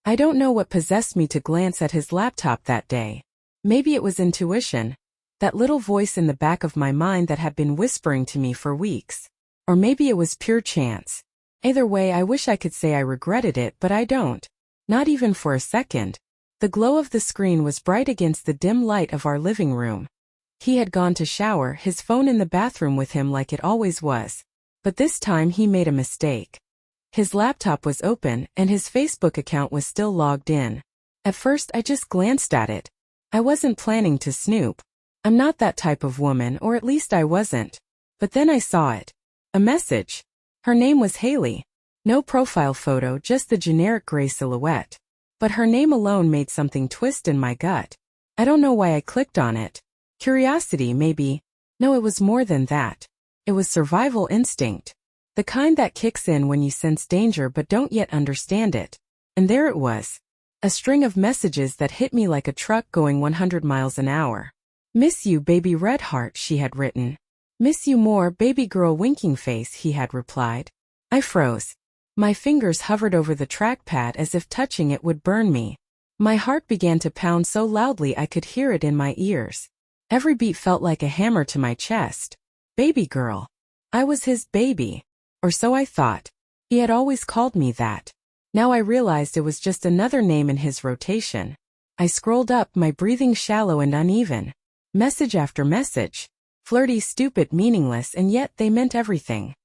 I don't know what possessed me to glance at his laptop that day. Maybe it was intuition, that little voice in the back of my mind that had been whispering to me for weeks. Or maybe it was pure chance. Either way, I wish I could say I regretted it, but I don't. Not even for a second. The glow of the screen was bright against the dim light of our living room. He had gone to shower, his phone in the bathroom with him like it always was. But this time he made a mistake. His laptop was open, and his Facebook account was still logged in. At first I just glanced at it. I wasn't planning to snoop. I'm not that type of woman, or at least I wasn't. But then I saw it. A message. Her name was Haley. No profile photo, just the generic gray silhouette. But her name alone made something twist in my gut. I don't know why I clicked on it. Curiosity, maybe. No, it was more than that. It was survival instinct. The kind that kicks in when you sense danger but don't yet understand it. And there it was. A string of messages that hit me like a truck going 100 miles an hour. Miss you, baby red heart, she had written. Miss you more, baby girl winking face, he had replied. I froze. My fingers hovered over the trackpad as if touching it would burn me. My heart began to pound so loudly I could hear it in my ears. Every beat felt like a hammer to my chest. Baby girl. I was his baby. Or so I thought. He had always called me that. Now I realized it was just another name in his rotation. I scrolled up, my breathing shallow and uneven. Message after message. Flirty, stupid, meaningless, and yet they meant everything.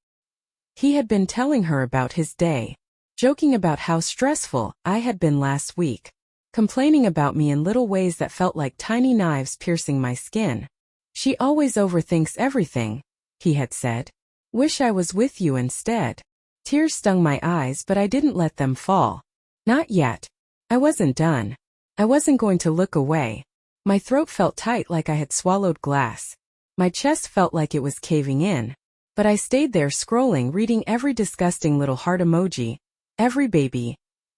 He had been telling her about his day. Joking about how stressful I had been last week. Complaining about me in little ways that felt like tiny knives piercing my skin. She always overthinks everything, he had said. Wish I was with you instead. Tears stung my eyes, but I didn't let them fall. Not yet. I wasn't done. I wasn't going to look away. My throat felt tight like I had swallowed glass. My chest felt like it was caving in. But I stayed there scrolling, reading every disgusting little heart emoji. Every baby.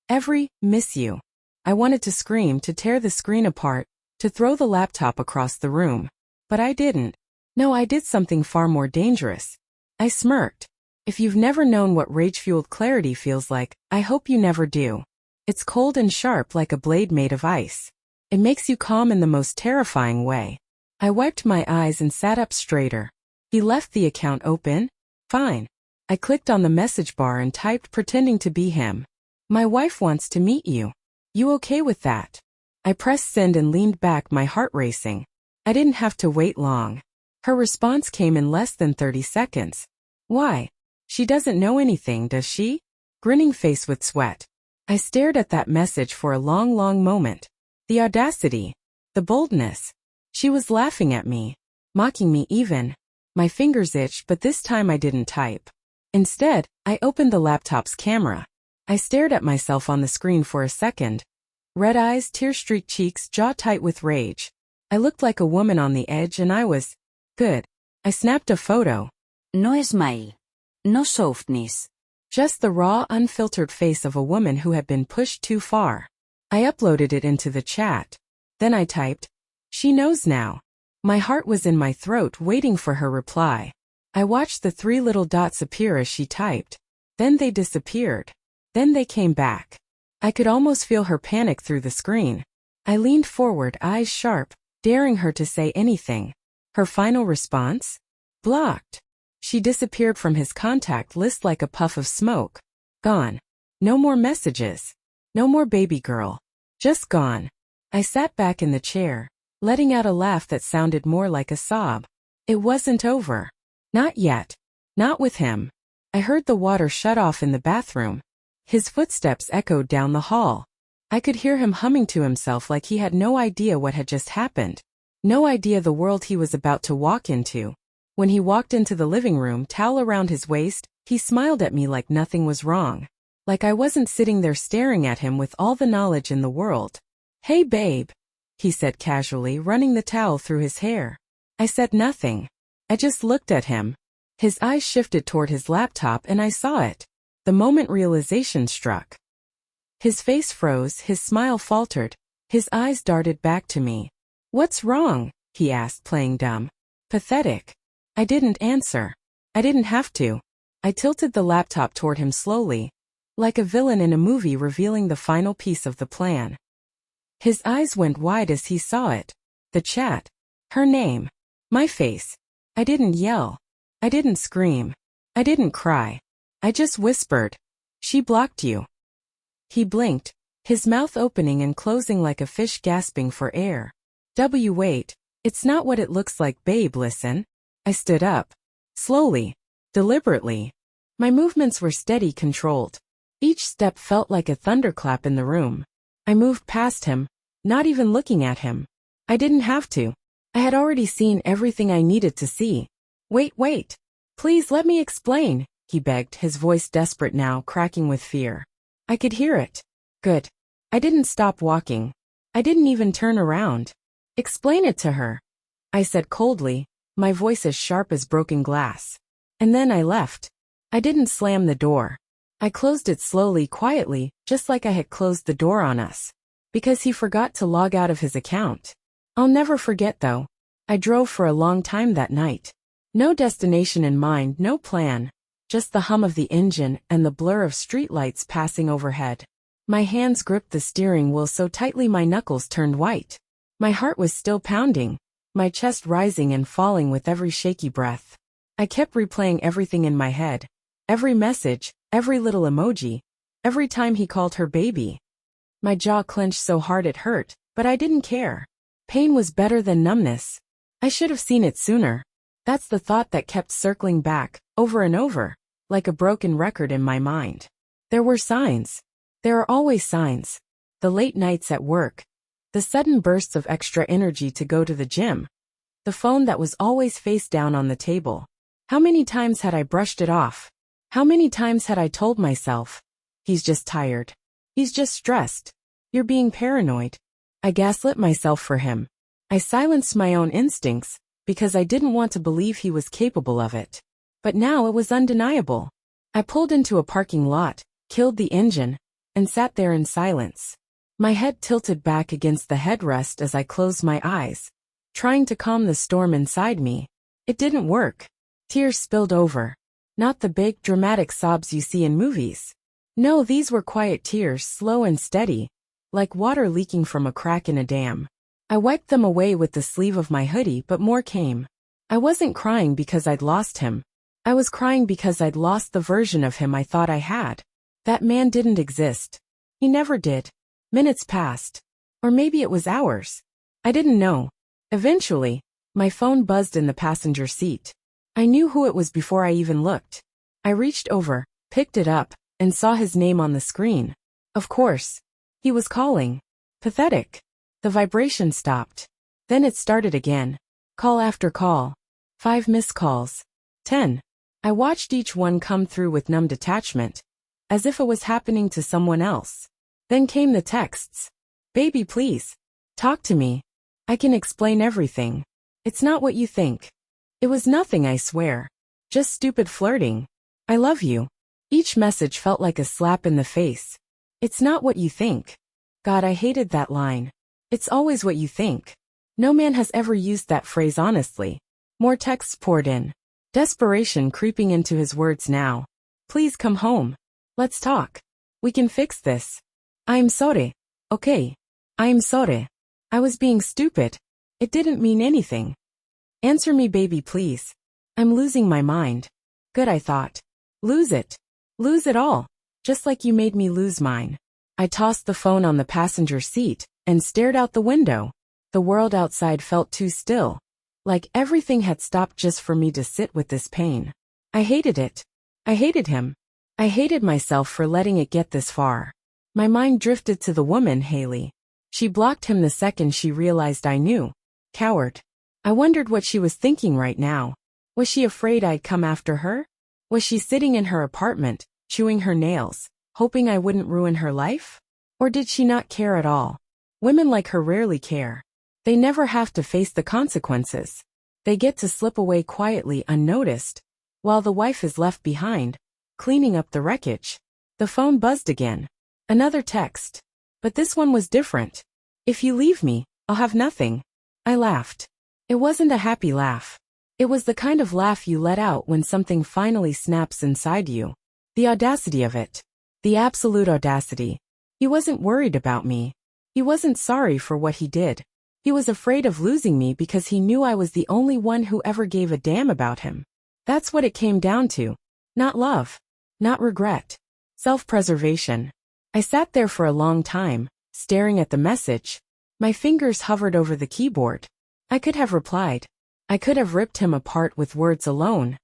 Every miss you. I wanted to scream, to tear the screen apart, to throw the laptop across the room. But I didn't. No, I did something far more dangerous. I smirked. If you've never known what rage-fueled clarity feels like, I hope you never do. It's cold and sharp like a blade made of ice. It makes you calm in the most terrifying way. I wiped my eyes and sat up straighter. He left the account open? Fine. I clicked on the message bar and typed, pretending to be him. My wife wants to meet you. You okay with that? I pressed send and leaned back, my heart racing. I didn't have to wait long. Her response came in less than 30 seconds. Why? She doesn't know anything, does she? Grinning face with sweat. I stared at that message for a long, long moment. The audacity. The boldness. She was laughing at me. Mocking me even. My fingers itched, but this time I didn't type. Instead, I opened the laptop's camera. I stared at myself on the screen for a second. Red eyes, tear-streaked cheeks, jaw tight with rage. I looked like a woman on the edge and I was good. I snapped a photo. No smile. No softness. Just the raw, unfiltered face of a woman who had been pushed too far. I uploaded it into the chat. Then I typed, she knows now. My heart was in my throat waiting for her reply. I watched the 3 little dots appear as she typed. Then they disappeared. Then they came back. I could almost feel her panic through the screen. I leaned forward, eyes sharp, daring her to say anything. Her final response? Blocked. She disappeared from his contact list like a puff of smoke. Gone. No more messages. No more baby girl. Just gone. I sat back in the chair, letting out a laugh that sounded more like a sob. It wasn't over. Not yet. Not with him. I heard the water shut off in the bathroom. His footsteps echoed down the hall. I could hear him humming to himself like he had no idea what had just happened. No idea the world he was about to walk into. When he walked into the living room, towel around his waist, he smiled at me like nothing was wrong. Like I wasn't sitting there staring at him with all the knowledge in the world. Hey babe, he said casually, running the towel through his hair. I said nothing. I just looked at him. His eyes shifted toward his laptop and I saw it. The moment realization struck. His face froze, his smile faltered, his eyes darted back to me. What's wrong? He asked, playing dumb. Pathetic. I didn't answer. I didn't have to. I tilted the laptop toward him slowly. like a villain in a movie revealing the final piece of the plan. His eyes went wide as he saw it. The chat. Her name. My face. I didn't yell. I didn't scream. I didn't cry. I just whispered. She blocked you. He blinked, his mouth opening and closing like a fish gasping for air. Wait. It's not what it looks like, babe, listen. I stood up. Slowly. Deliberately. My movements were steady, controlled. Each step felt like a thunderclap in the room. I moved past him, not even looking at him. I didn't have to. I had already seen everything I needed to see. Wait. Please let me explain, he begged, his voice desperate now, cracking with fear. I could hear it. Good. I didn't stop walking. I didn't even turn around. Explain it to her, I said coldly, my voice as sharp as broken glass. And then I left. I didn't slam the door. I closed it slowly, quietly, just like I had closed the door on us. Because he forgot to log out of his account. I'll never forget though. I drove for a long time that night. No destination in mind, no plan. Just the hum of the engine and the blur of streetlights passing overhead. My hands gripped the steering wheel so tightly my knuckles turned white. My heart was still pounding, my chest rising and falling with every shaky breath. I kept replaying everything in my head. Every message, every little emoji, every time he called her baby. My jaw clenched so hard it hurt, but I didn't care. Pain was better than numbness. I should have seen it sooner. That's the thought that kept circling back, over and over, like a broken record in my mind. There were signs. There are always signs. The late nights at work. The sudden bursts of extra energy to go to the gym. The phone that was always face down on the table. How many times had I brushed it off? How many times had I told myself, he's just tired. He's just stressed. You're being paranoid. I gaslit myself for him. I silenced my own instincts, because I didn't want to believe he was capable of it. But now it was undeniable. I pulled into a parking lot, killed the engine, and sat there in silence. My head tilted back against the headrest as I closed my eyes, trying to calm the storm inside me. It didn't work. Tears spilled over. Not the big, dramatic sobs you see in movies. No, these were quiet tears, slow and steady, like water leaking from a crack in a dam. I wiped them away with the sleeve of my hoodie, but more came. I wasn't crying because I'd lost him. I was crying because I'd lost the version of him I thought I had. That man didn't exist. He never did. Minutes passed. Or maybe it was hours. I didn't know. Eventually, my phone buzzed in the passenger seat. I knew who it was before I even looked. I reached over, picked it up, and saw his name on the screen. Of course. He was calling. Pathetic. The vibration stopped. Then it started again. Call after call. 5 missed calls. 10. I watched each one come through with numb detachment, as if it was happening to someone else. Then came the texts. Baby, please. Talk to me. I can explain everything. It's not what you think. It was nothing, I swear. Just stupid flirting. I love you. Each message felt like a slap in the face. It's not what you think. God, I hated that line. It's always what you think. No man has ever used that phrase honestly. More texts poured in. Desperation creeping into his words now. Please come home. Let's talk. We can fix this. I'm sorry. Okay. I'm sorry. I was being stupid. It didn't mean anything. Answer me, baby, please. I'm losing my mind. Good, I thought. Lose it. Lose it all. Just like you made me lose mine. I tossed the phone on the passenger seat and stared out the window. The world outside felt too still. Like everything had stopped just for me to sit with this pain. I hated it. I hated him. I hated myself for letting it get this far. My mind drifted to the woman, Haley. She blocked him the second she realized I knew. Coward. I wondered what she was thinking right now. Was she afraid I'd come after her? Was she sitting in her apartment, chewing her nails, hoping I wouldn't ruin her life? Or did she not care at all? Women like her rarely care. They never have to face the consequences. They get to slip away quietly unnoticed, while the wife is left behind, cleaning up the wreckage. The phone buzzed again. Another text. But this one was different. If you leave me, I'll have nothing. I laughed. It wasn't a happy laugh. It was the kind of laugh you let out when something finally snaps inside you. The audacity of it. The The absolute audacity. He wasn't worried about me. He wasn't sorry for what he did. He was afraid of losing me because he knew I was the only one who ever gave a damn about him. That's what it came down to. Not love. Not regret. Self-preservation. I sat there for a long time, staring at the message. My fingers hovered over the keyboard. I could have replied. I could have ripped him apart with words alone.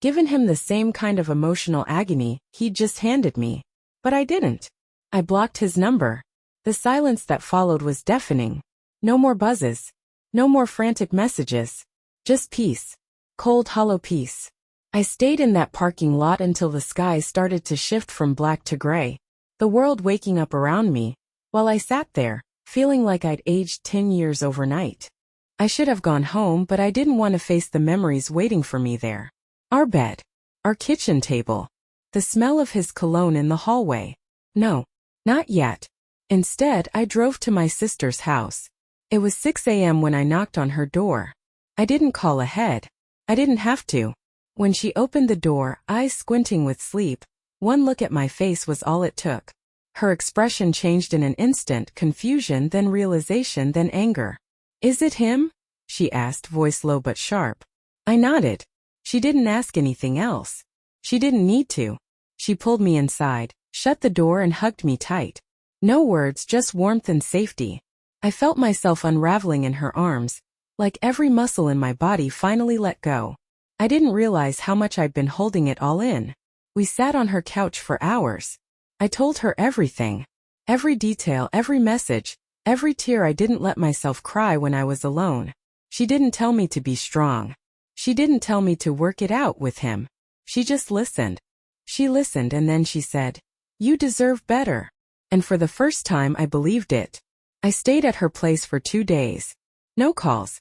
Given him the same kind of emotional agony he'd just handed me. But I didn't. I blocked his number. The silence that followed was deafening. No more buzzes. No more frantic messages. Just peace. Cold, hollow peace. I stayed in that parking lot until the sky started to shift from black to gray, the world waking up around me, while I sat there, feeling like I'd aged 10 years overnight. I should have gone home, but I didn't want to face the memories waiting for me there. Our bed. Our kitchen table. The smell of his cologne in the hallway. No, not yet. Instead, I drove to my sister's house. It was 6 a.m. when I knocked on her door. I didn't call ahead. I didn't have to. When she opened the door, eyes squinting with sleep, one look at my face was all it took. Her expression changed in an instant, confusion, then realization, then anger. "Is it him?" she asked, voice low but sharp. I nodded. She didn't ask anything else. She didn't need to. She pulled me inside, shut the door and hugged me tight. No words, just warmth and safety. I felt myself unraveling in her arms, like every muscle in my body finally let go. I didn't realize how much I'd been holding it all in. We sat on her couch for hours. I told her everything. Every detail, every message, every tear. I didn't let myself cry when I was alone. She didn't tell me to be strong. She didn't tell me to work it out with him. She just listened. She listened and then she said, "You deserve better." And for the first time I believed it. I stayed at her place for 2 days. No calls.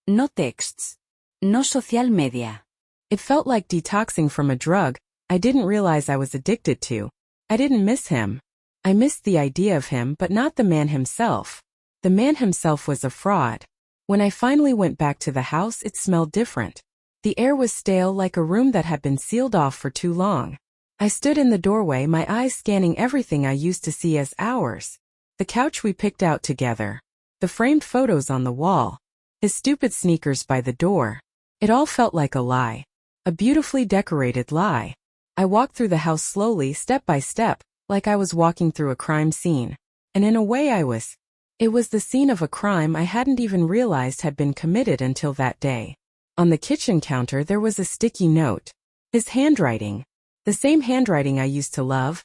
No texts. No social media. It felt like detoxing from a drug I didn't realize I was addicted to. I didn't miss him. I missed the idea of him, but not the man himself. The man himself was a fraud. When I finally went back to the house, it smelled different. The air was stale, like a room that had been sealed off for too long. I stood in the doorway, my eyes scanning everything I used to see as ours. The couch we picked out together. The framed photos on the wall. His stupid sneakers by the door. It all felt like a lie. A beautifully decorated lie. I walked through the house slowly, step by step, like I was walking through a crime scene. And in a way I was. It was the scene of a crime I hadn't even realized had been committed until that day. On the kitchen counter there was a sticky note. His handwriting. The same handwriting I used to love.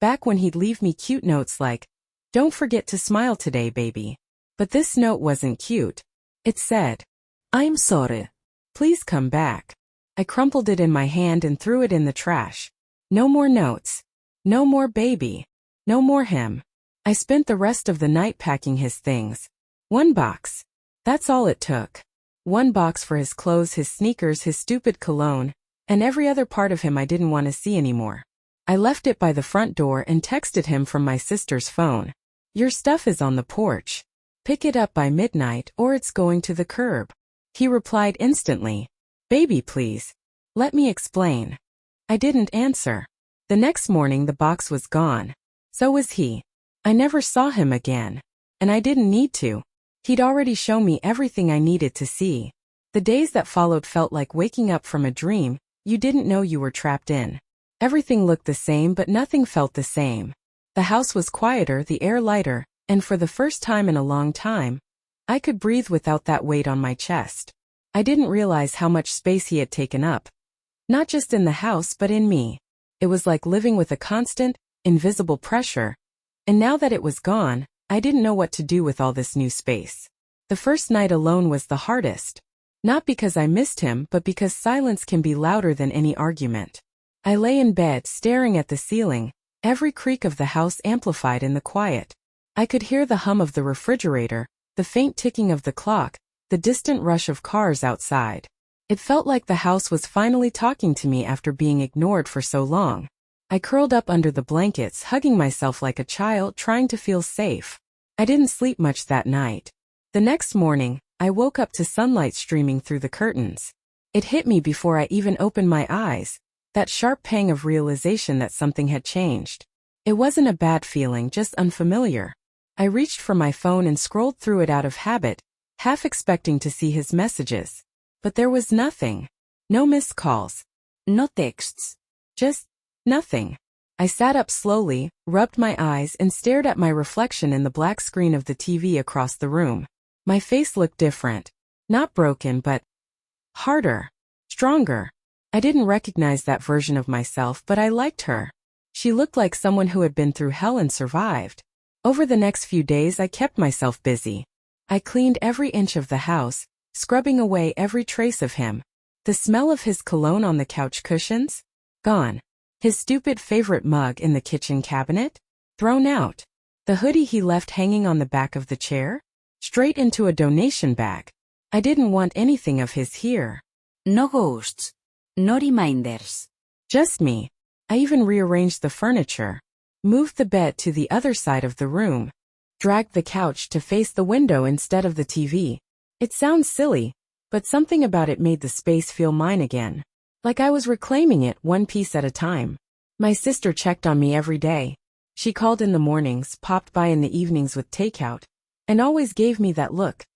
Back when he'd leave me cute notes like, "Don't forget to smile today, baby." But this note wasn't cute. It said, "I'm sorry. Please come back." I crumpled it in my hand and threw it in the trash. No more notes. No more baby. No more him. I spent the rest of the night packing his things. 1 box. That's all it took. 1 box for his clothes, his sneakers, his stupid cologne, and every other part of him I didn't want to see anymore. I left it by the front door and texted him from my sister's phone. "Your stuff is on the porch. Pick it up by midnight or it's going to the curb." He replied instantly, "Baby, please. Let me explain." I didn't answer. The next morning the box was gone. So was he. I never saw him again. And I didn't need to. He'd already shown me everything I needed to see. The days that followed felt like waking up from a dream you didn't know you were trapped in. Everything looked the same, but nothing felt the same. The house was quieter, the air lighter, and for the first time in a long time, I could breathe without that weight on my chest. I didn't realize how much space he had taken up. Not just in the house, but in me. It was like living with a constant, invisible pressure. And now that it was gone, I didn't know what to do with all this new space. The first night alone was the hardest. Not because I missed him, but because silence can be louder than any argument. I lay in bed, staring at the ceiling, every creak of the house amplified in the quiet. I could hear the hum of the refrigerator, the faint ticking of the clock, the distant rush of cars outside. It felt like the house was finally talking to me after being ignored for so long. I curled up under the blankets, hugging myself like a child, trying to feel safe. I didn't sleep much that night. The next morning, I woke up to sunlight streaming through the curtains. It hit me before I even opened my eyes, that sharp pang of realization that something had changed. It wasn't a bad feeling, just unfamiliar. I reached for my phone and scrolled through it out of habit, half expecting to see his messages. But there was nothing. No missed calls. No texts. Just nothing. I sat up slowly, rubbed my eyes and stared at my reflection in the black screen of the TV across the room. My face looked different. Not broken, but harder. Stronger. I didn't recognize that version of myself, but I liked her. She looked like someone who had been through hell and survived. Over the next few days I kept myself busy. I cleaned every inch of the house, scrubbing away every trace of him. The smell of his cologne on the couch cushions? Gone. His stupid favorite mug in the kitchen cabinet? Thrown out. The hoodie he left hanging on the back of the chair? Straight into a donation bag. I didn't want anything of his here. No ghosts. No reminders. Just me. I even rearranged the furniture. Moved the bed to the other side of the room. Dragged the couch to face the window instead of the TV. It sounds silly, but something about it made the space feel mine again. Like I was reclaiming it one piece at a time. My sister checked on me every day. She called in the mornings, popped by in the evenings with takeout, and always gave me that look.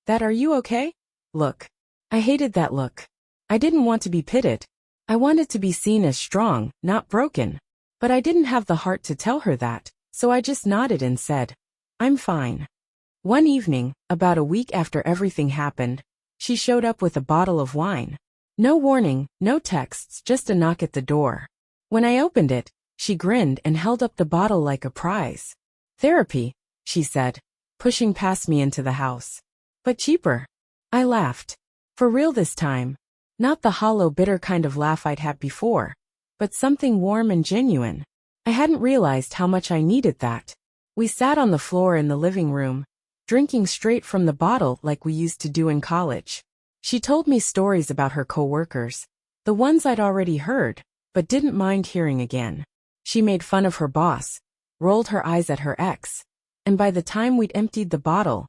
That "are you okay?" look. I hated that look. I didn't want to be pitied. I wanted to be seen as strong, not broken. But I didn't have the heart to tell her that, so I just nodded and said, "I'm fine." One evening, about a week after everything happened, she showed up with a bottle of wine. No warning, no texts, just a knock at the door. When I opened it, she grinned and held up the bottle like a prize. "Therapy," she said, pushing past me into the house. "But cheaper." I laughed. For real this time. Not the hollow, bitter kind of laugh I'd had before, but something warm and genuine. I hadn't realized how much I needed that. We sat on the floor in the living room, drinking straight from the bottle like we used to do in college. She told me stories about her coworkers, the ones I'd already heard, but didn't mind hearing again. She made fun of her boss, rolled her eyes at her ex, and by the time we'd emptied the bottle,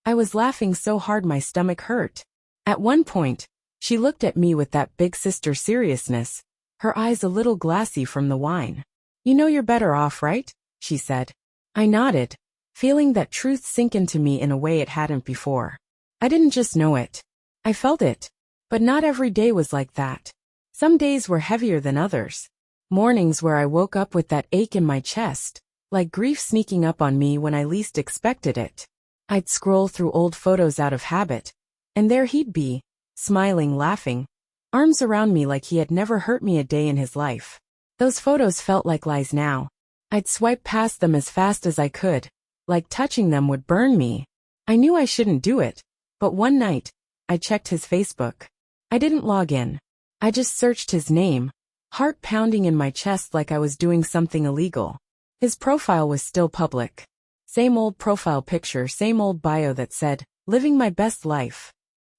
I was laughing so hard my stomach hurt. At one point, she looked at me with that big sister seriousness, her eyes a little glassy from the wine. "You know you're better off, right?" she said. I nodded, feeling that truth sink into me in a way it hadn't before. I didn't just know it. I felt it. But not every day was like that. Some days were heavier than others. Mornings where I woke up with that ache in my chest, like grief sneaking up on me when I least expected it. I'd scroll through old photos out of habit, and there he'd be, smiling, laughing, arms around me like he had never hurt me a day in his life. Those photos felt like lies now. I'd swipe past them as fast as I could, like touching them would burn me. I knew I shouldn't do it, but one night, I checked his Facebook. I didn't log in. I just searched his name, heart pounding in my chest like I was doing something illegal. His profile was still public. Same old profile picture, same old bio that said, "Living my best life."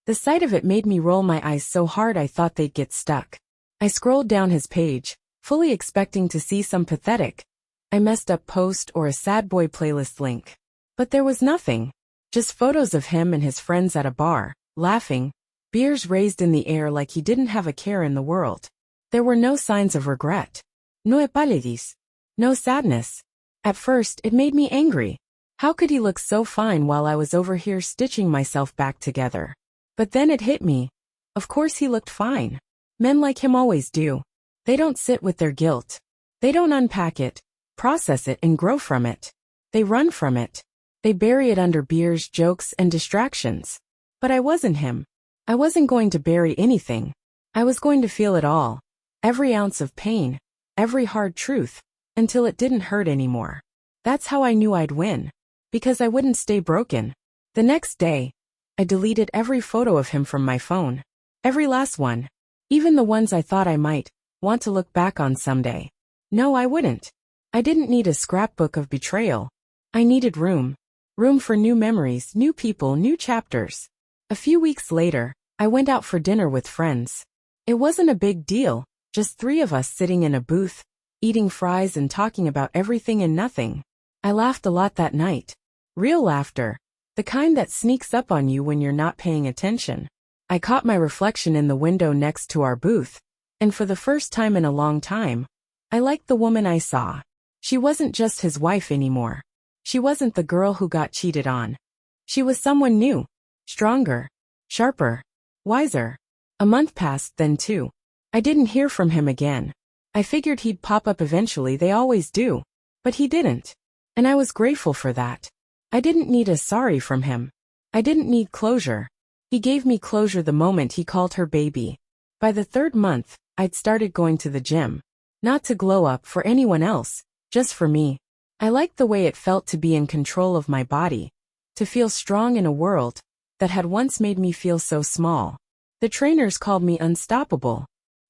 The sight of it made me roll my eyes so hard I thought they'd get stuck. I scrolled down his page, fully expecting to see some pathetic, I messed up post or a sad boy playlist link. But there was nothing. Just photos of him and his friends at a bar, laughing, beers raised in the air like he didn't have a care in the world. There were no signs of regret. No apologies. No sadness. At first, it made me angry. How could he look so fine while I was over here stitching myself back together? But then it hit me. Of course he looked fine. Men like him always do. They don't sit with their guilt. They don't unpack it, process it and grow from it. They run from it. They bury it under beers, jokes, and distractions. But I wasn't him. I wasn't going to bury anything. I was going to feel it all. Every ounce of pain. Every hard truth. Until it didn't hurt anymore. That's how I knew I'd win. Because I wouldn't stay broken. The next day, I deleted every photo of him from my phone. Every last one. Even the ones I thought I might want to look back on someday. No, I wouldn't. I didn't need a scrapbook of betrayal. I needed room. Room for new memories, new people, new chapters. A few weeks later, I went out for dinner with friends. It wasn't a big deal, just 3 of us sitting in a booth, eating fries and talking about everything and nothing. I laughed a lot that night. Real laughter. The kind that sneaks up on you when you're not paying attention. I caught my reflection in the window next to our booth, and for the first time in a long time, I liked the woman I saw. She wasn't just his wife anymore. She wasn't the girl who got cheated on. She was someone new, stronger, sharper, wiser. A month passed then too. I didn't hear from him again. I figured he'd pop up eventually, they always do. But he didn't. And I was grateful for that. I didn't need a sorry from him. I didn't need closure. He gave me closure the moment he called her baby. By the 3rd month, I'd started going to the gym. Not to glow up for anyone else, just for me. I liked the way it felt to be in control of my body. To feel strong in a world that had once made me feel so small. The trainers called me unstoppable.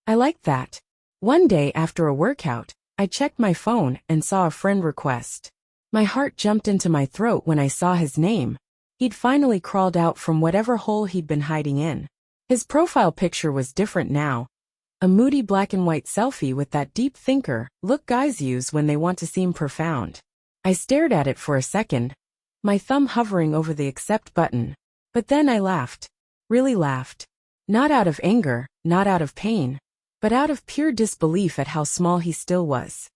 I liked that. One day after a workout, I checked my phone and saw a friend request. My heart jumped into my throat when I saw his name. He'd finally crawled out from whatever hole he'd been hiding in. His profile picture was different now. A moody black and white selfie with that deep thinker look guys use when they want to seem profound. I stared at it for a second, my thumb hovering over the accept button. But then I laughed. Really laughed. Not out of anger, not out of pain, but out of pure disbelief at how small he still was.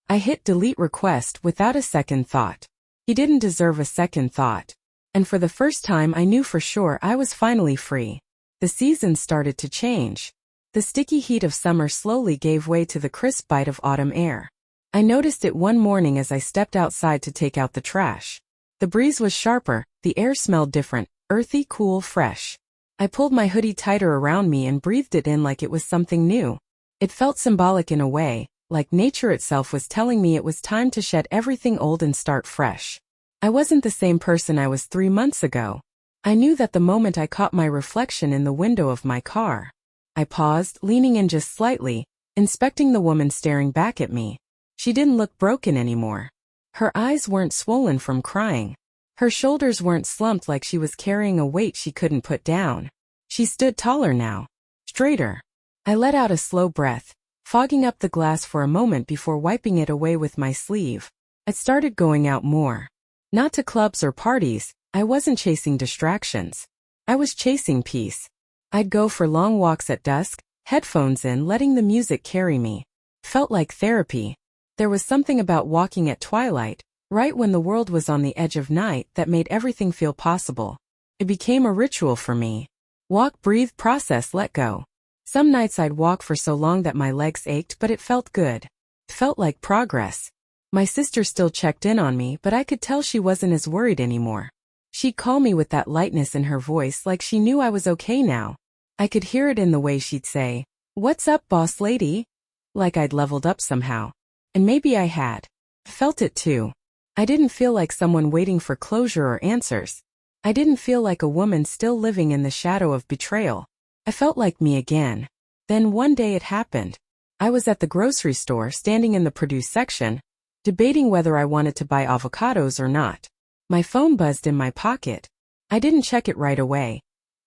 I hit delete request without a second thought. He didn't deserve a second thought. And for the first time I knew for sure I was finally free. The seasons started to change. The sticky heat of summer slowly gave way to the crisp bite of autumn air. I noticed it one morning as I stepped outside to take out the trash. The breeze was sharper, the air smelled different, earthy, cool, fresh. I pulled my hoodie tighter around me and breathed it in like it was something new. It felt symbolic in a way, like nature itself was telling me it was time to shed everything old and start fresh. I wasn't the same person I was 3 months ago. I knew that the moment I caught my reflection in the window of my car. I paused, leaning in just slightly, inspecting the woman staring back at me. She didn't look broken anymore. Her eyes weren't swollen from crying. Her shoulders weren't slumped like she was carrying a weight she couldn't put down. She stood taller now. Straighter. I let out a slow breath, fogging up the glass for a moment before wiping it away with my sleeve. I started going out more. Not to clubs or parties, I wasn't chasing distractions. I was chasing peace. I'd go for long walks at dusk, headphones in, letting the music carry me. Felt like therapy. There was something about walking at twilight, right when the world was on the edge of night, that made everything feel possible. It became a ritual for me. Walk, breathe, process, let go. Some nights I'd walk for so long that my legs ached, but it felt good. It felt like progress. My sister still checked in on me, but I could tell she wasn't as worried anymore. She'd call me with that lightness in her voice, like she knew I was okay now. I could hear it in the way she'd say, "What's up, boss lady?" Like I'd leveled up somehow. And maybe I had. Felt it too. I didn't feel like someone waiting for closure or answers. I didn't feel like a woman still living in the shadow of betrayal. I felt like me again. Then one day it happened. I was at the grocery store, standing in the produce section, debating whether I wanted to buy avocados or not. My phone buzzed in my pocket. I didn't check it right away.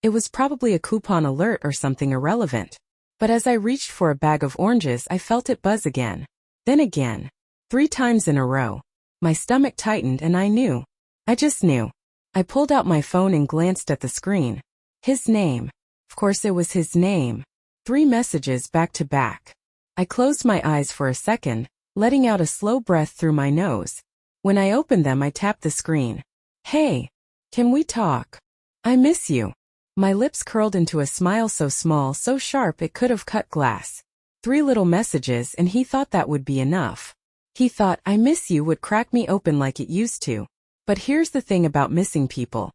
It was probably a coupon alert or something irrelevant. But as I reached for a bag of oranges, I felt it buzz again. Then again. 3 times in a row. My stomach tightened and I knew. I just knew. I pulled out my phone and glanced at the screen. His name. Of course it was his name. 3 messages back to back. I closed my eyes for a second, letting out a slow breath through my nose. When I opened them, I tapped the screen. "Hey, can we talk? I miss you." My lips curled into a smile so small, so sharp it could have cut glass. 3 little messages, and he thought that would be enough. He thought "I miss you" would crack me open like it used to. But here's the thing about missing people.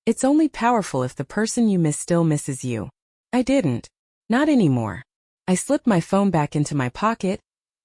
It's only powerful if the person you miss still misses you. I didn't. Not anymore. I slipped my phone back into my pocket,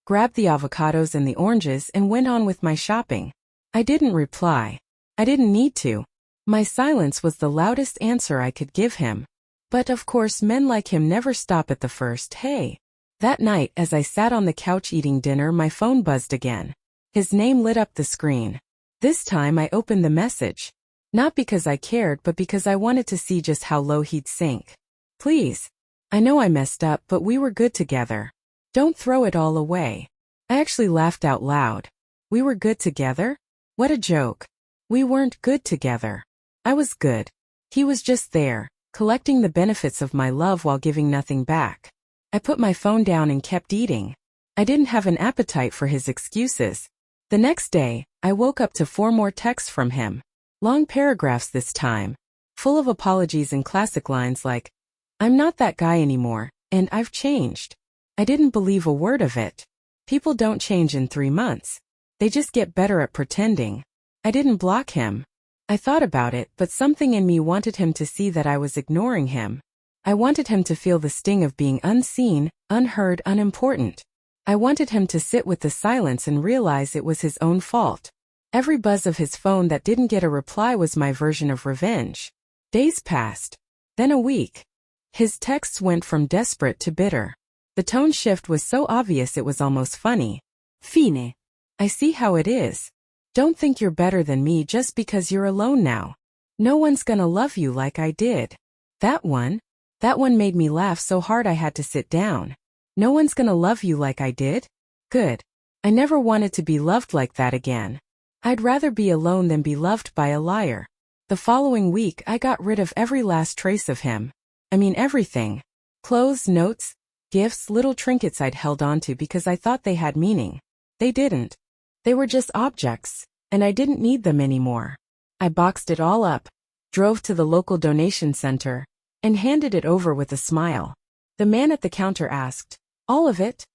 grabbed the avocados and the oranges, and went on with my shopping. I didn't reply. I didn't need to. My silence was the loudest answer I could give him. But of course men like him never stop at the first "hey." That night, as I sat on the couch eating dinner, my phone buzzed again. His name lit up the screen. This time I opened the message. Not because I cared, but because I wanted to see just how low he'd sink. "Please. I know I messed up, but we were good together. Don't throw it all away." I actually laughed out loud. We were good together? What a joke. We weren't good together. I was good. He was just there, collecting the benefits of my love while giving nothing back. I put my phone down and kept eating. I didn't have an appetite for his excuses. The next day, I woke up to 4 more texts from him. Long paragraphs this time, full of apologies and classic lines like, "I'm not that guy anymore, and I've changed." I didn't believe a word of it. People don't change in 3 months. They just get better at pretending. I didn't block him. I thought about it, but something in me wanted him to see that I was ignoring him. I wanted him to feel the sting of being unseen, unheard, unimportant. I wanted him to sit with the silence and realize it was his own fault. Every buzz of his phone that didn't get a reply was my version of revenge. Days passed. Then a week. His texts went from desperate to bitter. The tone shift was so obvious it was almost funny. Fine. I see how it is. Don't think you're better than me just because you're alone now. No one's gonna love you like I did. That one made me laugh so hard I had to sit down. No one's gonna love you like I did? Good. I never wanted to be loved like that again. I'd rather be alone than be loved by a liar. The following week I got rid of every last trace of him. I mean everything. Clothes, notes, gifts, little trinkets I'd held onto because I thought they had meaning. They didn't. They were just objects, and I didn't need them anymore. I boxed it all up, drove to the local donation center, and handed it over with a smile. The man at the counter asked, "All of it?"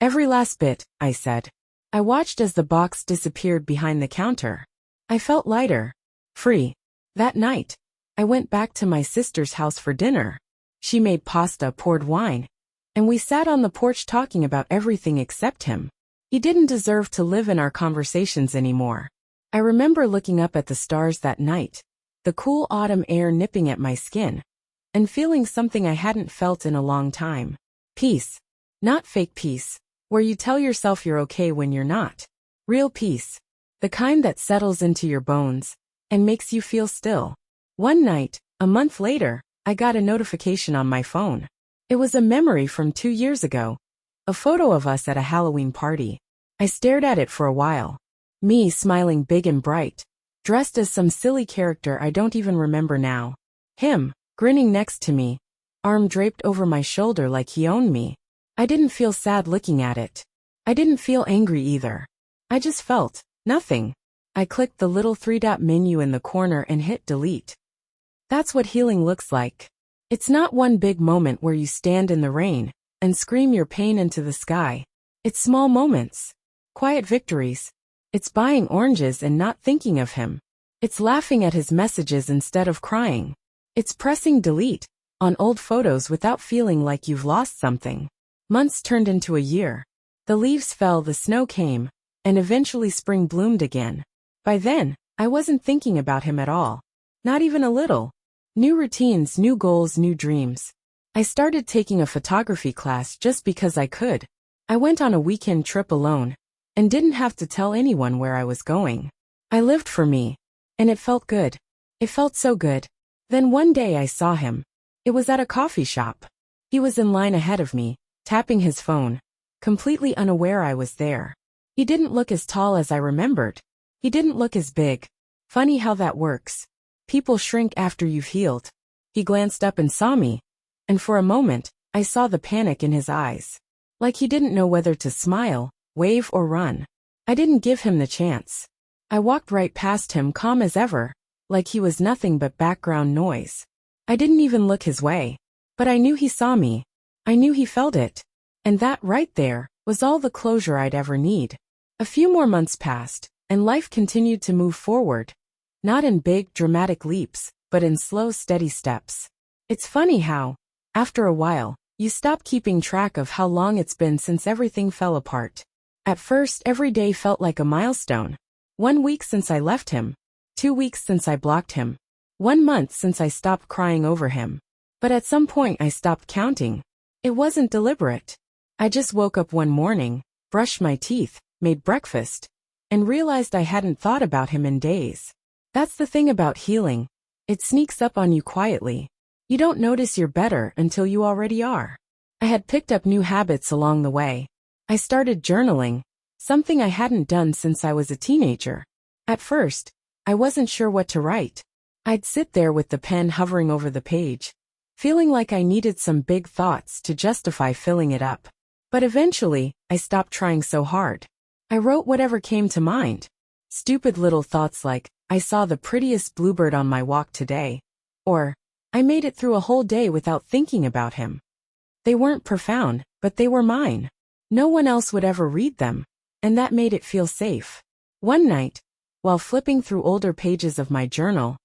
"Every last bit," I said. I watched as the box disappeared behind the counter. I felt lighter, free. That night, I went back to my sister's house for dinner. She made pasta, poured wine, and we sat on the porch talking about everything except him. He didn't deserve to live in our conversations anymore. I remember looking up at the stars that night, the cool autumn air nipping at my skin, and feeling something I hadn't felt in a long time. Peace. Not fake peace, where you tell yourself you're okay when you're not. Real peace. The kind that settles into your bones and makes you feel still. One night, a month later, I got a notification on my phone. It was a memory from 2 years ago. A photo of us at a Halloween party. I stared at it for a while. Me smiling big and bright, dressed as some silly character I don't even remember now. Him, grinning next to me, arm draped over my shoulder like he owned me. I didn't feel sad looking at it. I didn't feel angry either. I just felt nothing. I clicked the little 3-dot menu in the corner and hit delete. That's what healing looks like. It's not one big moment where you stand in the rain and scream your pain into the sky. It's small moments. Quiet victories. It's buying oranges and not thinking of him. It's laughing at his messages instead of crying. It's pressing delete on old photos without feeling like you've lost something. Months turned into a year. The leaves fell, the snow came, and eventually spring bloomed again. By then, I wasn't thinking about him at all. Not even a little. New routines, new goals, new dreams. I started taking a photography class just because I could. I went on a weekend trip alone, and didn't have to tell anyone where I was going. I lived for me, and it felt good. It felt so good. Then one day I saw him. It was at a coffee shop. He was in line ahead of me, tapping his phone, completely unaware I was there. He didn't look as tall as I remembered. He didn't look as big. Funny how that works. People shrink after you've healed. He glanced up and saw me, and for a moment, I saw the panic in his eyes. Like he didn't know whether to smile, wave, or run. I didn't give him the chance. I walked right past him, calm as ever, like he was nothing but background noise. I didn't even look his way. But I knew he saw me. I knew he felt it. And that right there was all the closure I'd ever need. A few more months passed, and life continued to move forward. Not in big, dramatic leaps, but in slow, steady steps. It's funny how, after a while, you stop keeping track of how long it's been since everything fell apart. At first, every day felt like a milestone. 1 week since I left him. 2 weeks since I blocked him. 1 month since I stopped crying over him. But at some point I stopped counting. It wasn't deliberate. I just woke up one morning, brushed my teeth, made breakfast, and realized I hadn't thought about him in days. That's the thing about healing. It sneaks up on you quietly. You don't notice you're better until you already are. I had picked up new habits along the way. I started journaling, something I hadn't done since I was a teenager. At first, I wasn't sure what to write. I'd sit there with the pen hovering over the page, feeling like I needed some big thoughts to justify filling it up. But eventually, I stopped trying so hard. I wrote whatever came to mind. Stupid little thoughts like, I saw the prettiest bluebird on my walk today. Or, I made it through a whole day without thinking about him. They weren't profound, but they were mine. No one else would ever read them, and that made it feel safe. One night, while flipping through older pages of my journal,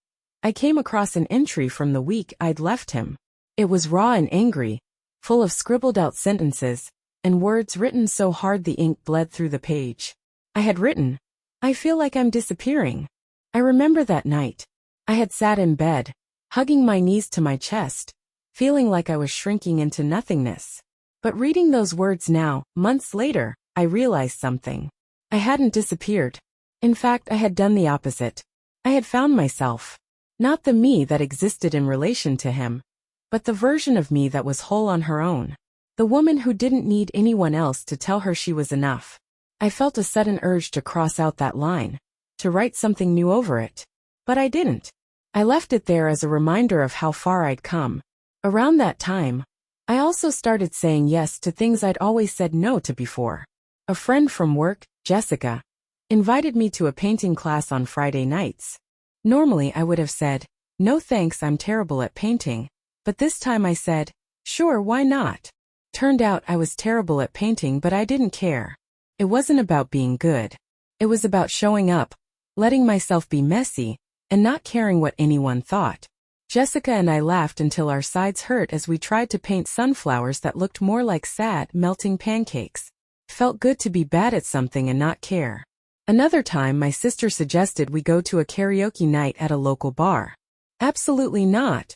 I came across an entry from the week I'd left him. It was raw and angry, full of scribbled out sentences, and words written so hard the ink bled through the page. I had written, I feel like I'm disappearing. I remember that night. I had sat in bed, hugging my knees to my chest, feeling like I was shrinking into nothingness. But reading those words now, months later, I realized something. I hadn't disappeared. In fact, I had done the opposite. I had found myself. Not the me that existed in relation to him, but the version of me that was whole on her own. The woman who didn't need anyone else to tell her she was enough. I felt a sudden urge to cross out that line, to write something new over it. But I didn't. I left it there as a reminder of how far I'd come. Around that time, I also started saying yes to things I'd always said no to before. A friend from work, Jessica, invited me to a painting class on Friday nights. Normally I would have said, no thanks, I'm terrible at painting. But this time I said, sure, why not? Turned out I was terrible at painting, but I didn't care. It wasn't about being good. It was about showing up, letting myself be messy, and not caring what anyone thought. Jessica and I laughed until our sides hurt as we tried to paint sunflowers that looked more like sad, melting pancakes. Felt good to be bad at something and not care. Another time my sister suggested we go to a karaoke night at a local bar. Absolutely not,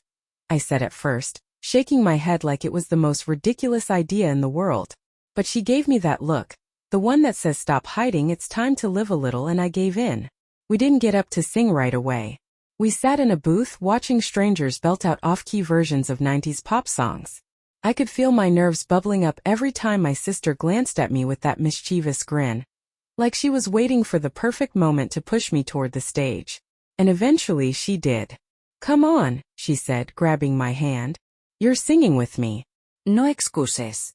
I said at first, shaking my head like it was the most ridiculous idea in the world. But she gave me that look, the one that says stop hiding, it's time to live a little, and I gave in. We didn't get up to sing right away. We sat in a booth watching strangers belt out off-key versions of 90s pop songs. I could feel my nerves bubbling up every time my sister glanced at me with that mischievous grin. Like she was waiting for the perfect moment to push me toward the stage. And eventually she did. Come on, she said, grabbing my hand. You're singing with me. No excuses.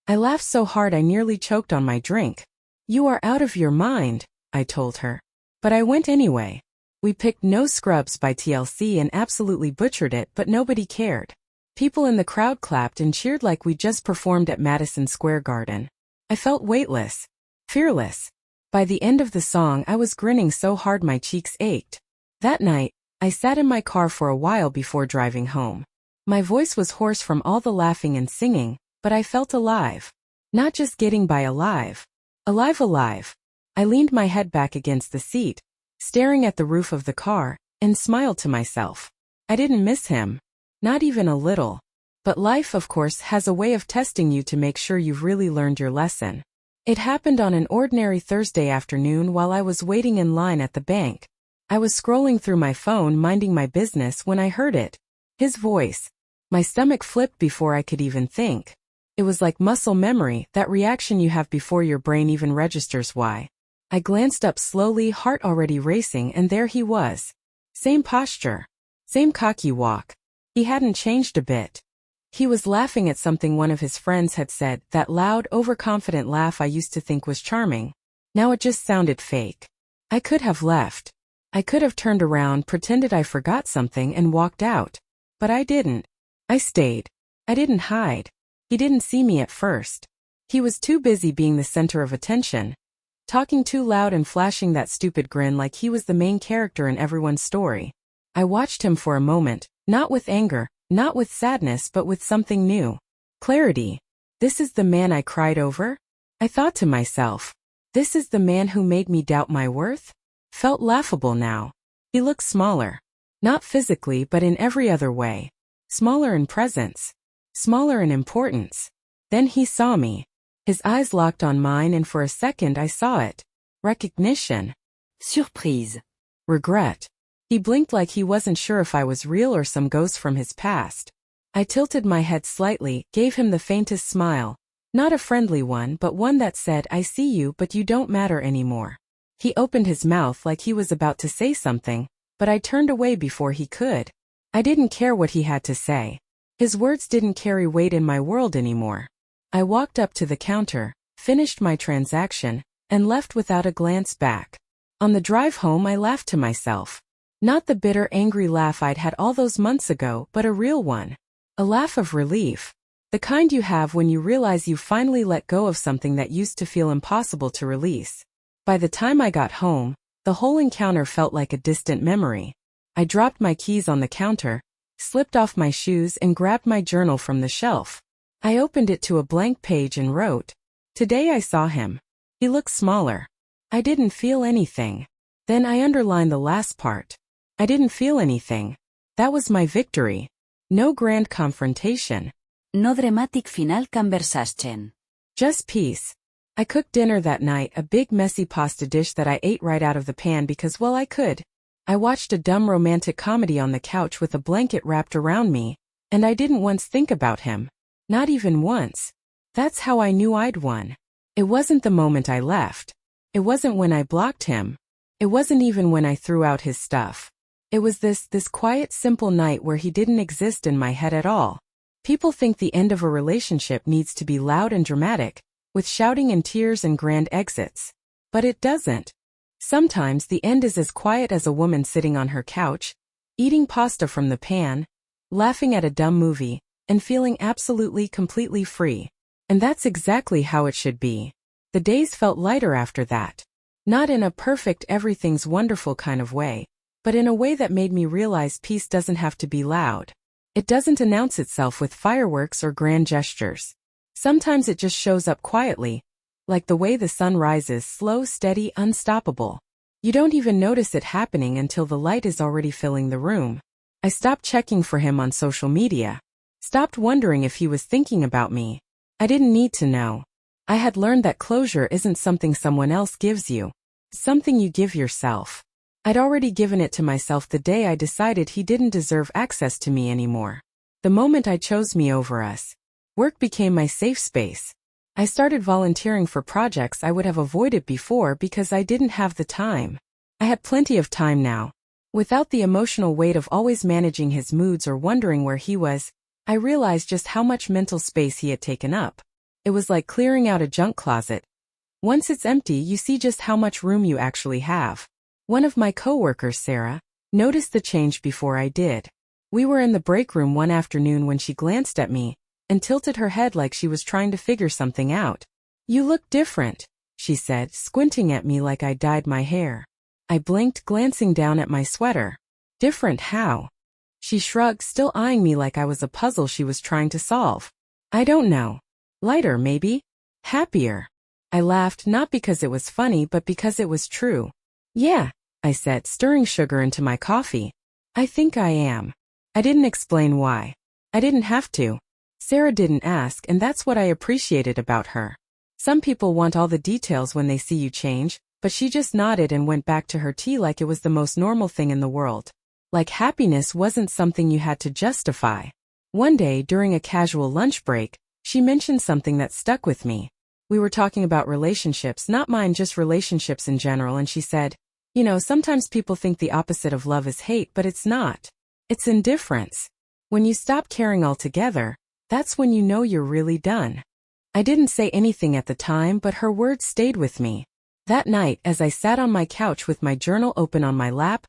I laughed so hard I nearly choked on my drink. You are out of your mind, I told her. But I went anyway. We picked No Scrubs by TLC and absolutely butchered it, but nobody cared. People in the crowd clapped and cheered like we just performed at Madison Square Garden. I felt weightless, fearless. By the end of the song I was grinning so hard my cheeks ached. That night, I sat in my car for a while before driving home. My voice was hoarse from all the laughing and singing, but I felt alive. Not just getting by alive. Alive. I leaned my head back against the seat, staring at the roof of the car, and smiled to myself. I didn't miss him. Not even a little. But life, of course, has a way of testing you to make sure you've really learned your lesson. It happened on an ordinary Thursday afternoon while I was waiting in line at the bank. I was scrolling through my phone minding my business when I heard it. His voice. My stomach flipped before I could even think. It was like muscle memory, that reaction you have before your brain even registers why. I glanced up slowly, heart already racing, and there he was. Same posture. Same cocky walk. He hadn't changed a bit. He was laughing at something one of his friends had said, that loud, overconfident laugh I used to think was charming. Now it just sounded fake. I could have left. I could have turned around, pretended I forgot something, and walked out. But I didn't. I stayed. I didn't hide. He didn't see me at first. He was too busy being the center of attention, talking too loud and flashing that stupid grin like he was the main character in everyone's story. I watched him for a moment, not with anger, not with sadness, but with something new. Clarity. This is the man I cried over? I thought to myself. This is the man who made me doubt my worth? Felt laughable now. He looked smaller. Not physically, but in every other way. Smaller in presence. Smaller in importance. Then he saw me. His eyes locked on mine, and for a second I saw it. Recognition. Surprise. Regret. He blinked like he wasn't sure if I was real or some ghost from his past. I tilted my head slightly, gave him the faintest smile. Not a friendly one, but one that said, I see you, but you don't matter anymore. He opened his mouth like he was about to say something, but I turned away before he could. I didn't care what he had to say. His words didn't carry weight in my world anymore. I walked up to the counter, finished my transaction, and left without a glance back. On the drive home I laughed to myself. Not the bitter, angry laugh I'd had all those months ago, but a real one. A laugh of relief. The kind you have when you realize you finally let go of something that used to feel impossible to release. By the time I got home, the whole encounter felt like a distant memory. I dropped my keys on the counter, slipped off my shoes and grabbed my journal from the shelf. I opened it to a blank page and wrote, "Today I saw him. He looked smaller. I didn't feel anything." Then I underlined the last part. I didn't feel anything. That was my victory. No grand confrontation. No dramatic final conversation. Just peace. I cooked dinner that night, a big messy pasta dish that I ate right out of the pan because, well, I could. I watched a dumb romantic comedy on the couch with a blanket wrapped around me, and I didn't once think about him. Not even once. That's how I knew I'd won. It wasn't the moment I left. It wasn't when I blocked him. It wasn't even when I threw out his stuff. It was this quiet, simple night where he didn't exist in my head at all. People think the end of a relationship needs to be loud and dramatic, with shouting and tears and grand exits. But it doesn't. Sometimes the end is as quiet as a woman sitting on her couch, eating pasta from the pan, laughing at a dumb movie, and feeling absolutely, completely free. And that's exactly how it should be. The days felt lighter after that. Not in a perfect, everything's wonderful kind of way, but in a way that made me realize peace doesn't have to be loud. It doesn't announce itself with fireworks or grand gestures. Sometimes it just shows up quietly, like the way the sun rises, slow, steady, unstoppable. You don't even notice it happening until the light is already filling the room. I stopped checking for him on social media. Stopped wondering if he was thinking about me. I didn't need to know. I had learned that closure isn't something someone else gives you. It's something you give yourself. I'd already given it to myself the day I decided he didn't deserve access to me anymore. The moment I chose me over us. Work became my safe space. I started volunteering for projects I would have avoided before because I didn't have the time. I had plenty of time now. Without the emotional weight of always managing his moods or wondering where he was, I realized just how much mental space he had taken up. It was like clearing out a junk closet. Once it's empty, you see just how much room you actually have. One of my coworkers, Sarah, noticed the change before I did. We were in the break room one afternoon when she glanced at me and tilted her head like she was trying to figure something out. "You look different," she said, squinting at me like I dyed my hair. I blinked, glancing down at my sweater. "Different how?" She shrugged, still eyeing me like I was a puzzle she was trying to solve. "I don't know. Lighter, maybe? Happier." I laughed, not because it was funny but because it was true. "Yeah," I said, stirring sugar into my coffee. "I think I am." I didn't explain why. I didn't have to. Sarah didn't ask, and that's what I appreciated about her. Some people want all the details when they see you change, but she just nodded and went back to her tea like it was the most normal thing in the world. Like happiness wasn't something you had to justify. One day, during a casual lunch break, she mentioned something that stuck with me. We were talking about relationships, not mine, just relationships in general, and she said, "You know, sometimes people think the opposite of love is hate, but it's not. It's indifference. When you stop caring altogether, that's when you know you're really done." I didn't say anything at the time, but her words stayed with me. That night, as I sat on my couch with my journal open on my lap,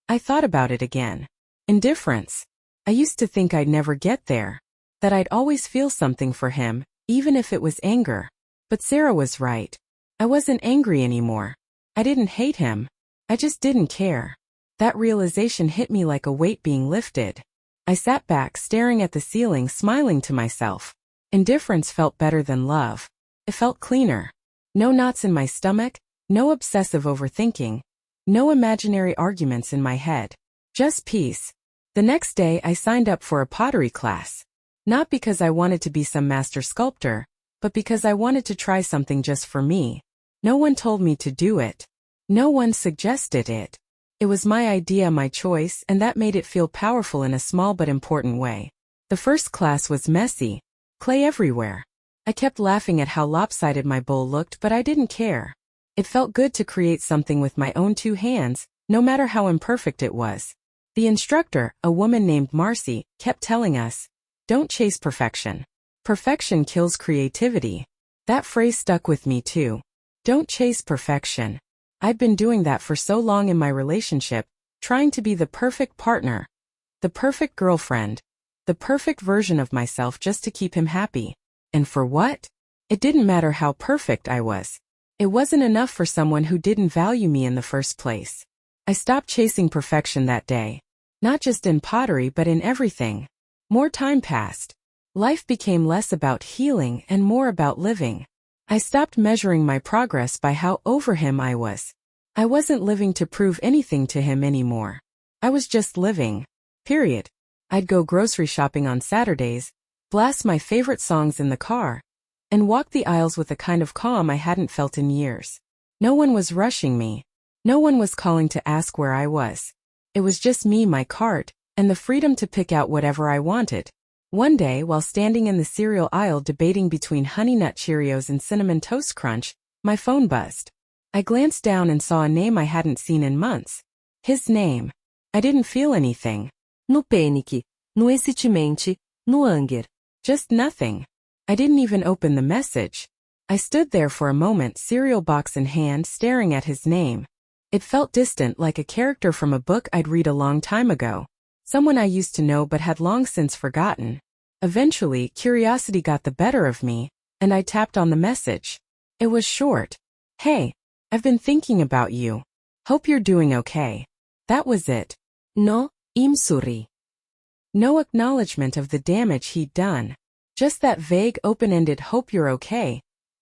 I thought about it again. Indifference. I used to think I'd never get there. That I'd always feel something for him, even if it was anger. But Sarah was right. I wasn't angry anymore. I didn't hate him. I just didn't care. That realization hit me like a weight being lifted. I sat back, staring at the ceiling, smiling to myself. Indifference felt better than love. It felt cleaner. No knots in my stomach, no obsessive overthinking, no imaginary arguments in my head. Just peace. The next day I signed up for a pottery class. Not because I wanted to be some master sculptor, but because I wanted to try something just for me. No one told me to do it. No one suggested it. It was my idea, my choice, and that made it feel powerful in a small but important way. The first class was messy. Clay everywhere. I kept laughing at how lopsided my bowl looked, but I didn't care. It felt good to create something with my own two hands, no matter how imperfect it was. The instructor, a woman named Marcy, kept telling us, "Don't chase perfection. Perfection kills creativity." That phrase stuck with me too. Don't chase perfection. I'd been doing that for so long in my relationship, trying to be the perfect partner, the perfect girlfriend, the perfect version of myself just to keep him happy. And for what? It didn't matter how perfect I was. It wasn't enough for someone who didn't value me in the first place. I stopped chasing perfection that day. Not just in pottery but in everything. More time passed. Life became less about healing and more about living. I stopped measuring my progress by how over him I was. I wasn't living to prove anything to him anymore. I was just living. Period. I'd go grocery shopping on Saturdays, blast my favorite songs in the car, and walk the aisles with a kind of calm I hadn't felt in years. No one was rushing me. No one was calling to ask where I was. It was just me, my cart, and the freedom to pick out whatever I wanted. One day, while standing in the cereal aisle debating between Honey Nut Cheerios and Cinnamon Toast Crunch, my phone buzzed. I glanced down and saw a name I hadn't seen in months. His name. I didn't feel anything. No panique, no hesitement, no anger. Just nothing. I didn't even open the message. I stood there for a moment, cereal box in hand, staring at his name. It felt distant, like a character from a book I'd read a long time ago. Someone I used to know but had long since forgotten. Eventually, curiosity got the better of me, and I tapped on the message. It was short. Hey, I've been thinking about you. Hope you're doing okay. That was it. No, im suri. No acknowledgement of the damage he'd done. Just that vague, open-ended hope you're okay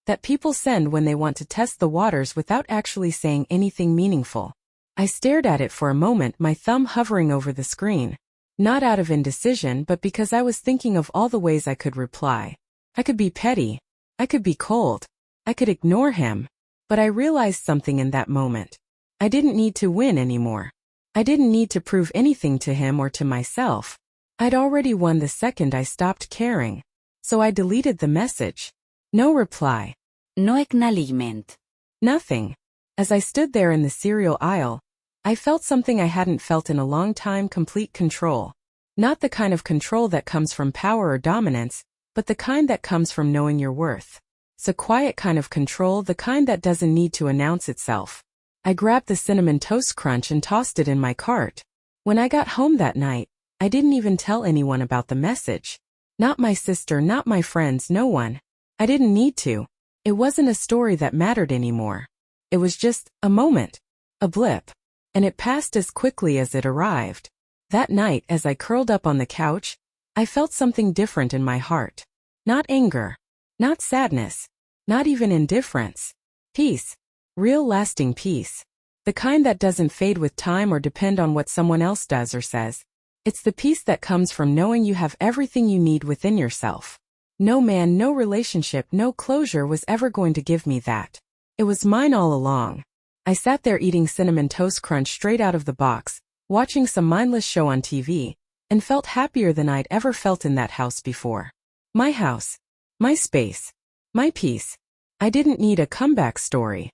that people send when they want to test the waters without actually saying anything meaningful. I stared at it for a moment, my thumb hovering over the screen. Not out of indecision, but because I was thinking of all the ways I could reply. I could be petty. I could be cold. I could ignore him. But I realized something in that moment. I didn't need to win anymore. I didn't need to prove anything to him or to myself. I'd already won the second I stopped caring. So I deleted the message. No reply. No acknowledgement. Nothing. As I stood there in the cereal aisle, I felt something I hadn't felt in a long time: complete control. Not the kind of control that comes from power or dominance, but the kind that comes from knowing your worth. It's a quiet kind of control, the kind that doesn't need to announce itself. I grabbed the Cinnamon Toast Crunch and tossed it in my cart. When I got home that night, I didn't even tell anyone about the message. Not my sister, not my friends, no one. I didn't need to. It wasn't a story that mattered anymore. It was just a moment. A blip. And it passed as quickly as it arrived. That night, as I curled up on the couch, I felt something different in my heart. Not anger. Not sadness. Not even indifference. Peace. Real lasting peace. The kind that doesn't fade with time or depend on what someone else does or says. It's the peace that comes from knowing you have everything you need within yourself. No man, no relationship, no closure was ever going to give me that. It was mine all along. I sat there eating Cinnamon Toast Crunch straight out of the box, watching some mindless show on TV, and felt happier than I'd ever felt in that house before. My house. My space. My peace. I didn't need a comeback story.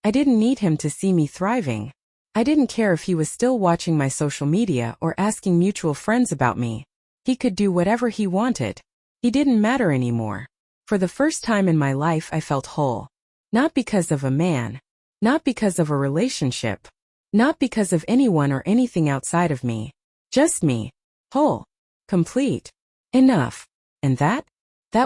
I didn't need him to see me thriving. I didn't care if he was still watching my social media or asking mutual friends about me. He could do whatever he wanted. He didn't matter anymore. For the first time in my life, I felt whole. Not because of a man. Not because of a relationship. Not because of anyone or anything outside of me. Just me. Whole. Complete. Enough. And that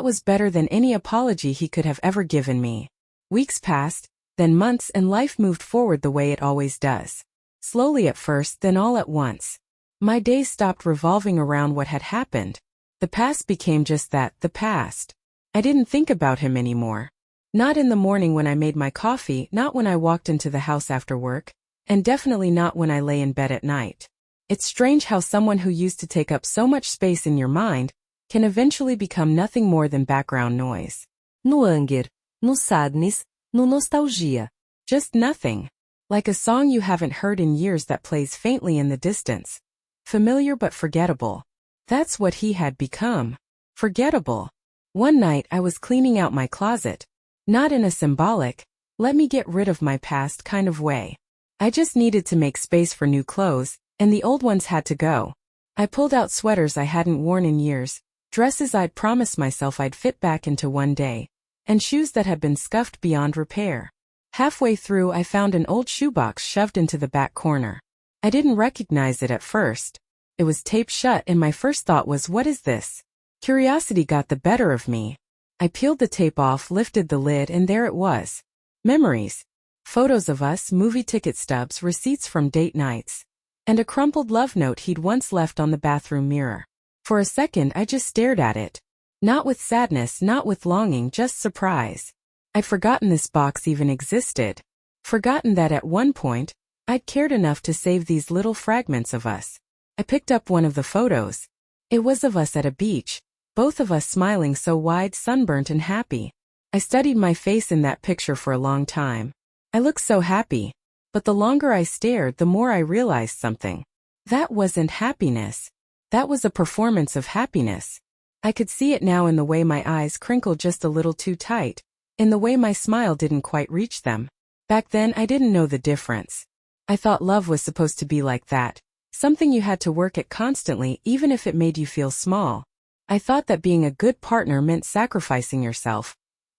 was better than any apology he could have ever given me. Weeks passed, then months, and life moved forward the way it always does. Slowly at first, then all at once. My days stopped revolving around what had happened. The past became just that, the past. I didn't think about him anymore. Not in the morning when I made my coffee, not when I walked into the house after work, and definitely not when I lay in bed at night. It's strange how someone who used to take up so much space in your mind can eventually become nothing more than background noise. No anger, no sadness, no nostalgia. Just nothing. Like a song you haven't heard in years that plays faintly in the distance. Familiar but forgettable. That's what he had become. Forgettable. One night I was cleaning out my closet. Not in a symbolic, let me get rid of my past kind of way. I just needed to make space for new clothes, and the old ones had to go. I pulled out sweaters I hadn't worn in years, dresses I'd promised myself I'd fit back into one day, and shoes that had been scuffed beyond repair. Halfway through, I found an old shoebox shoved into the back corner. I didn't recognize it at first. It was taped shut and my first thought was, what is this? Curiosity got the better of me. I peeled the tape off, lifted the lid, and there it was. Memories. Photos of us, movie ticket stubs, receipts from date nights, and a crumpled love note he'd once left on the bathroom mirror. For a second I just stared at it. Not with sadness, not with longing, just surprise. I'd forgotten this box even existed. Forgotten that at one point, I'd cared enough to save these little fragments of us. I picked up one of the photos. It was of us at a beach, both of us smiling so wide, sunburnt and happy. I studied my face in that picture for a long time. I looked so happy. But the longer I stared, the more I realized something. That wasn't happiness. That was a performance of happiness. I could see it now in the way my eyes crinkled just a little too tight, in the way my smile didn't quite reach them. Back then I didn't know the difference. I thought love was supposed to be like that, something you had to work at constantly even if it made you feel small. I thought that being a good partner meant sacrificing yourself,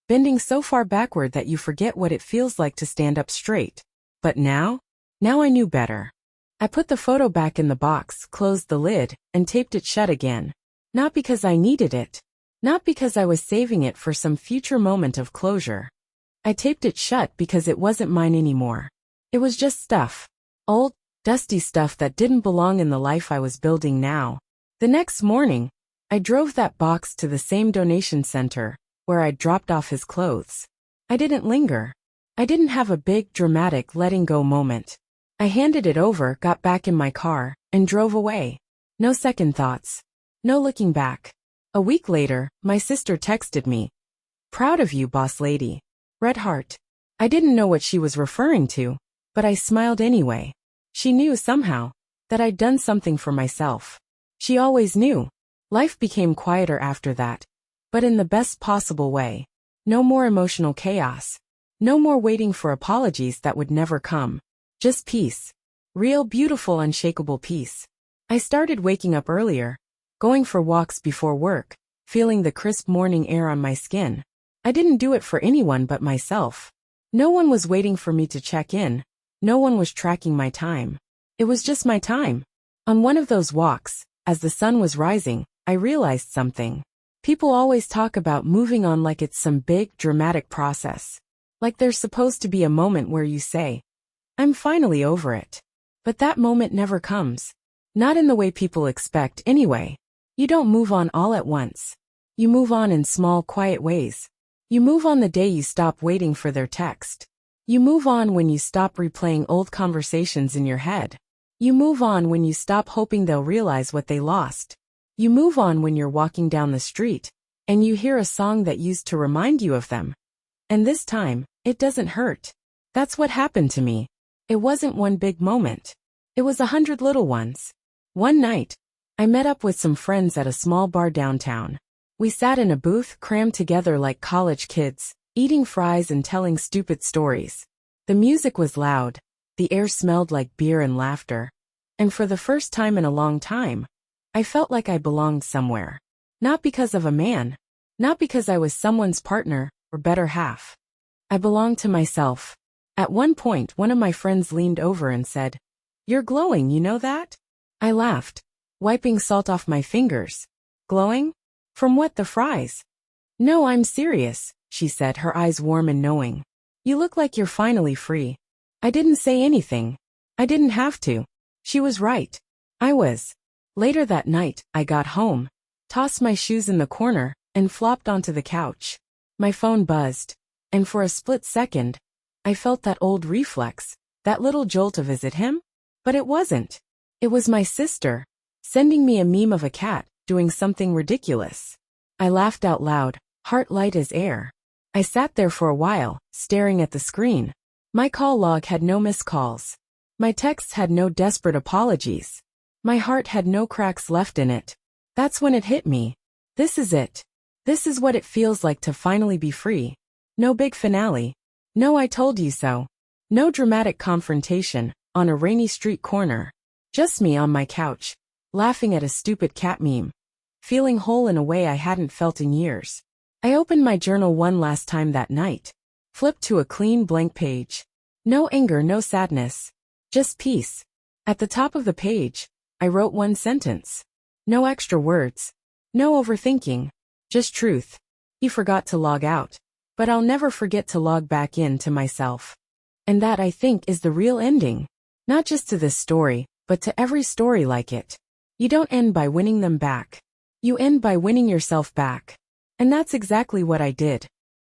bending so far backward that you forget what it feels like to stand up straight. But now I knew better. I put the photo back in the box, closed the lid, and taped it shut again. Not because I needed it. Not because I was saving it for some future moment of closure. I taped it shut because it wasn't mine anymore. It was just stuff. Old, dusty stuff that didn't belong in the life I was building now. The next morning, I drove that box to the same donation center, where I'd dropped off his clothes. I didn't linger. I didn't have a big, dramatic letting go moment. I handed it over, got back in my car, and drove away. No second thoughts. No looking back. A week later, my sister texted me. Proud of you, boss lady. Red heart. I didn't know what she was referring to, but I smiled anyway. She knew somehow that I'd done something for myself. She always knew. Life became quieter after that, but in the best possible way. No more emotional chaos. No more waiting for apologies that would never come. Just peace. Real, beautiful, unshakable peace. I started waking up earlier, going for walks before work, feeling the crisp morning air on my skin. I didn't do it for anyone but myself. No one was waiting for me to check in. No one was tracking my time. It was just my time. On one of those walks, as the sun was rising, I realized something. People always talk about moving on like it's some big, dramatic process. Like there's supposed to be a moment where you say, I'm finally over it. But that moment never comes. Not in the way people expect, anyway. You don't move on all at once. You move on in small, quiet ways. You move on the day you stop waiting for their text. You move on when you stop replaying old conversations in your head. You move on when you stop hoping they'll realize what they lost. You move on when you're walking down the street, and you hear a song that used to remind you of them. And this time, it doesn't hurt. That's what happened to me. It wasn't one big moment. It was 100 little ones. One night, I met up with some friends at a small bar downtown. We sat in a booth, crammed together like college kids, eating fries and telling stupid stories. The music was loud. The air smelled like beer and laughter. And for the first time in a long time, I felt like I belonged somewhere. Not because of a man. Not because I was someone's partner or better half. I belonged to myself. At one point, one of my friends leaned over and said, You're glowing, you know that? I laughed, wiping salt off my fingers. Glowing? From what, the fries? No, I'm serious, she said, her eyes warm and knowing. You look like you're finally free. I didn't say anything. I didn't have to. She was right. I was. Later that night, I got home, tossed my shoes in the corner, and flopped onto the couch. My phone buzzed, and for a split second, I felt that old reflex, that little jolt of is it him? But it wasn't. It was my sister, sending me a meme of a cat doing something ridiculous. I laughed out loud, heart light as air. I sat there for a while, staring at the screen. My call log had no missed calls. My texts had no desperate apologies. My heart had no cracks left in it. That's when it hit me. This is it. This is what it feels like to finally be free. No big finale. No I told you so. No dramatic confrontation on a rainy street corner. Just me on my couch, laughing at a stupid cat meme. Feeling whole in a way I hadn't felt in years. I opened my journal one last time that night. Flipped to a clean blank page. No anger, no sadness. Just peace. At the top of the page, I wrote one sentence. No extra words. No overthinking. Just truth. He forgot to log out. But I'll never forget to log back in to myself. And that, I think, is the real ending. Not just to this story, but to every story like it. You don't end by winning them back. You end by winning yourself back. And that's exactly what I did.